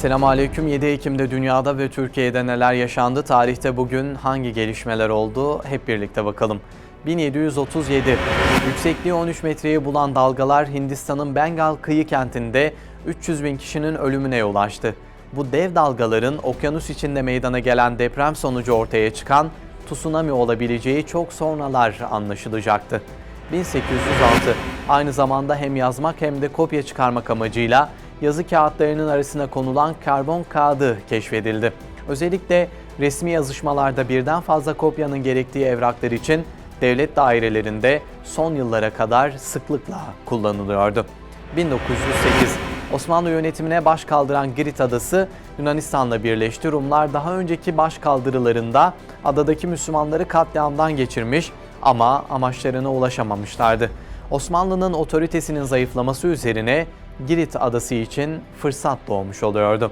Selamünaleyküm. 7 Ekim'de dünyada ve Türkiye'de neler yaşandı? Tarihte bugün hangi gelişmeler oldu? Hep birlikte bakalım. 1737. Yüksekliği 13 metreyi bulan dalgalar Hindistan'ın Bengal kıyı kentinde 300 bin kişinin ölümüne yol açtı. Bu dev dalgaların okyanus içinde meydana gelen deprem sonucu ortaya çıkan tsunami olabileceği çok sonralar anlaşılacaktı. 1806. Aynı zamanda hem yazmak hem de kopya çıkarmak amacıyla yazı kağıtlarının arasına konulan karbon kağıdı keşfedildi. Özellikle resmi yazışmalarda birden fazla kopyanın gerektiği evraklar için devlet dairelerinde son yıllara kadar sıklıkla kullanılıyordu. 1908. Osmanlı yönetimine baş kaldıran Girit Adası Yunanistan'la birleşti. Rumlar daha önceki başkaldırılarında adadaki Müslümanları katliamdan geçirmiş ama amaçlarına ulaşamamışlardı. Osmanlı'nın otoritesinin zayıflaması üzerine Girit Adası için fırsat doğmuş oluyordu.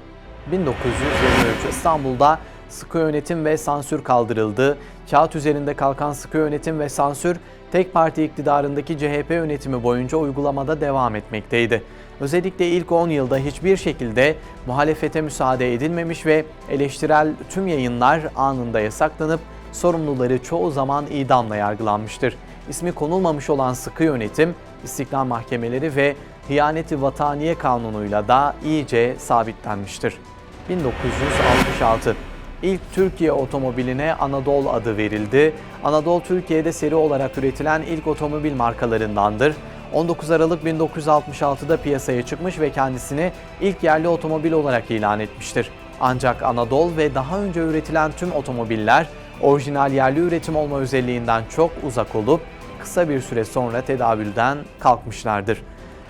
1923. İstanbul'da sıkı yönetim ve sansür kaldırıldı. Kağıt üzerinde kalkan sıkı yönetim ve sansür tek parti iktidarındaki CHP yönetimi boyunca uygulamada devam etmekteydi. Özellikle ilk 10 yılda hiçbir şekilde muhalefete müsaade edilmemiş ve eleştirel tüm yayınlar anında yasaklanıp sorumluları çoğu zaman idamla yargılanmıştır. İsmi konulmamış olan sıkı yönetim, istiklal mahkemeleri ve hıyaneti vataniye kanunuyla da iyice sabitlenmiştir. 1966. İlk Türkiye otomobiline Anadolu adı verildi. Anadolu Türkiye'de seri olarak üretilen ilk otomobil markalarındandır. 19 Aralık 1966'da piyasaya çıkmış ve kendisini ilk yerli otomobil olarak ilan etmiştir. Ancak Anadolu ve daha önce üretilen tüm otomobiller orijinal yerli üretim olma özelliğinden çok uzak olup kısa bir süre sonra tedavülden kalkmışlardır.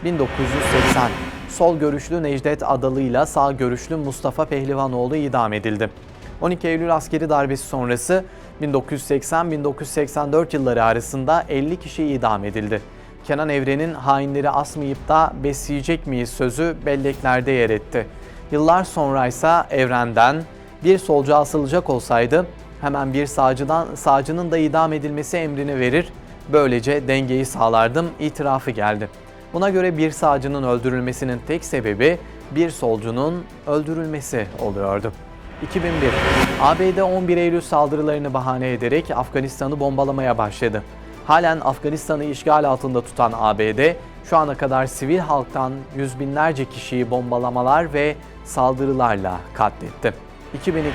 1980. Sol görüşlü Necdet Adalı ile sağ görüşlü Mustafa Pehlivanoğlu idam edildi. 12 Eylül askeri darbesi sonrası 1980-1984 yılları arasında 50 kişi idam edildi. Kenan Evren'in hainleri asmayıp da besleyecek miyiz sözü belleklerde yer etti. Yıllar sonra ise Evren'den bir solcu asılacak olsaydı hemen bir sağcının da idam edilmesi emrini verir, böylece dengeyi sağlardım itirafı geldi. Buna göre bir sağcının öldürülmesinin tek sebebi bir solcunun öldürülmesi oluyordu. 2001. ABD 11 Eylül saldırılarını bahane ederek Afganistan'ı bombalamaya başladı. Halen Afganistan'ı işgal altında tutan ABD, şu ana kadar sivil halktan yüz binlerce kişiyi bombalamalar ve saldırılarla katletti. 2002.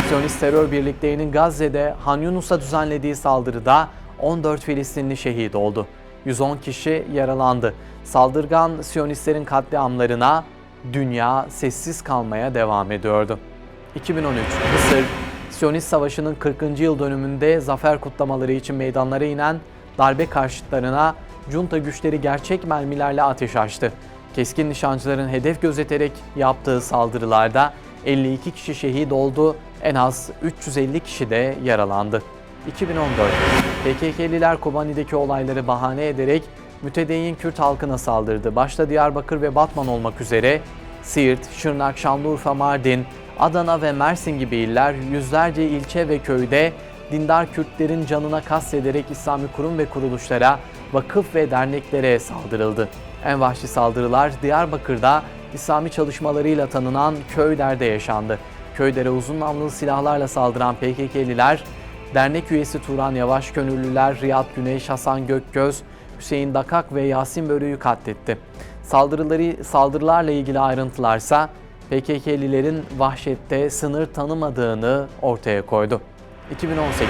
Siyonist terör birliklerinin Gazze'de Han Yunus'a düzenlediği saldırıda 14 Filistinli şehit oldu. 110 kişi yaralandı. Saldırgan Siyonistlerin katliamlarına dünya sessiz kalmaya devam ediyordu. 2013. Mısır, Siyonist Savaşı'nın 40. yıl dönümünde zafer kutlamaları için meydanlara inen darbe karşıtlarına junta güçleri gerçek mermilerle ateş açtı. Keskin nişancıların hedef gözeterek yaptığı saldırılarda 52 kişi şehit oldu, en az 350 kişi de yaralandı. 2014. PKK'liler Kobani'deki olayları bahane ederek mütedeyyin Kürt halkına saldırdı. Başta Diyarbakır ve Batman olmak üzere Siirt, Şırnak, Şanlıurfa, Mardin, Adana ve Mersin gibi iller yüzlerce ilçe ve köyde dindar Kürtlerin canına kastederek İslami kurum ve kuruluşlara, vakıf ve derneklere saldırıldı. En vahşi saldırılar Diyarbakır'da İslami çalışmalarıyla tanınan köylerde yaşandı. Köylere uzun namlulu silahlarla saldıran PKK'liler, dernek üyesi Turan Yavaş Gönüllüler, Riyad Güneş, Hasan Gökgöz, Hüseyin Dakak ve Yasin Börü'yü katletti. Saldırılarla ilgili ayrıntılarsa PKK'lilerin vahşette sınır tanımadığını ortaya koydu. 2018.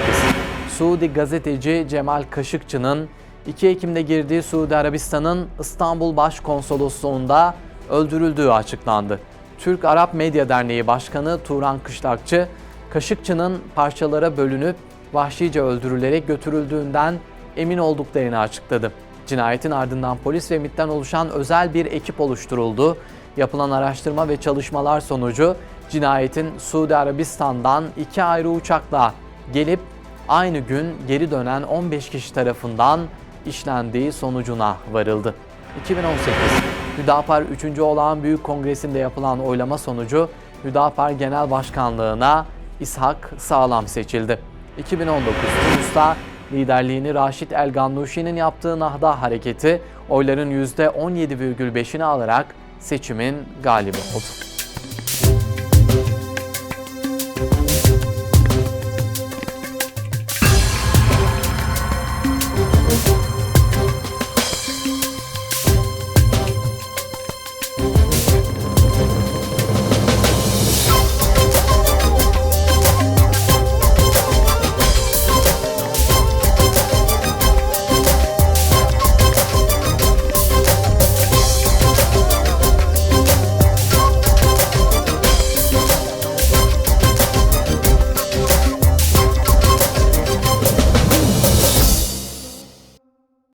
Suudi gazeteci Cemal Kaşıkçı'nın 2 Ekim'de girdiği Suudi Arabistan'ın İstanbul Başkonsolosluğu'nda öldürüldüğü açıklandı. Türk-Arap Medya Derneği Başkanı Turan Kışlakçı, Kaşıkçı'nın parçalara bölünüp vahşice öldürülerek götürüldüğünden emin olduklarını açıkladı. Cinayetin ardından polis ve MİT'ten oluşan özel bir ekip oluşturuldu. Yapılan araştırma ve çalışmalar sonucu cinayetin Suudi Arabistan'dan 2 ayrı uçakla gelip aynı gün geri dönen 15 kişi tarafından işlendiği sonucuna varıldı. 2018. Hüdapar 3. Olağan Büyük Kongresi'nde yapılan oylama sonucu Hüdapar Genel Başkanlığı'na İshak Sağlam seçildi. 2019. Tunus'ta liderliğini Raşid El Gannuşi'nin yaptığı Nahda Hareketi oyların %17,5'ini alarak seçimin galibi oldu.